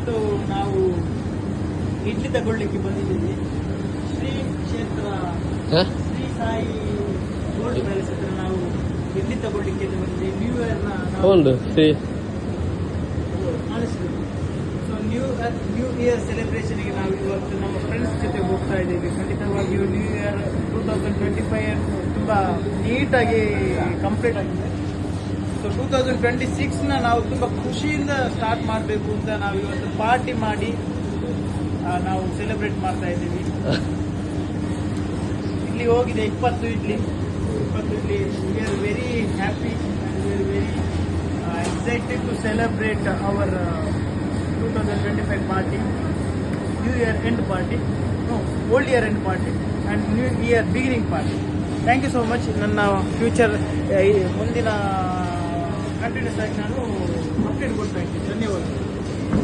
ಇವತ್ತು ನಾವು ಇಡ್ಲಿ ತಗೊಳ್ಳಿಕ್ಕೆ ಬಂದಿದ್ದೀವಿ. ಶ್ರೀ ಕ್ಷೇತ್ರ ಶ್ರೀ ಸಾಯಿ ಗೋಲ್ಡ್ ಪ್ಯಾಲೇಸ್ ಹತ್ರ ನಾವು ಇಡ್ಲಿ ತಗೊಳ್ಳಿಕ್ಕೆ ಬಂದಿದ್ದೀವಿ. ನ್ಯೂ ಇಯರ್ನ ಸೊ ನ್ಯೂ ಇಯರ್ ಸೆಲೆಬ್ರೇಷನ್ಗೆ ನಾವು ಇವತ್ತು ನಮ್ಮ ಫ್ರೆಂಡ್ಸ್ ಜೊತೆ ಹೋಗ್ತಾ ಇದ್ದೀವಿ. ಖಂಡಿತವಾಗಿಯೂ ನ್ಯೂ ಇಯರ್ 2025 ತುಂಬ ನೀಟಾಗಿ ಕಂಪ್ಲೀಟ್ ಆಗಿದೆ. ಸೊ 2026ನ ನಾವು ತುಂಬ ಖುಷಿಯಿಂದ ಸ್ಟಾರ್ಟ್ ಮಾಡಬೇಕು ಅಂತ ನಾವು ಇವತ್ತು ಪಾರ್ಟಿ ಮಾಡಿ ನಾವು ಸೆಲೆಬ್ರೇಟ್ ಮಾಡ್ತಾ ಇದ್ದೀವಿ. ಇಲ್ಲಿ ಹೋಗಿದೆ 20 idli. We are very happy and we are very excited to celebrate our 2025 party, New Year end party, no, Old Year end party and New Year beginning party. Thank you so much. ನನ್ನ future ಮುಂದಿನ continuous ಆಗಿ ನಾನು update ಕೊಡ್ತಾ ಇದ್ದೀನಿ.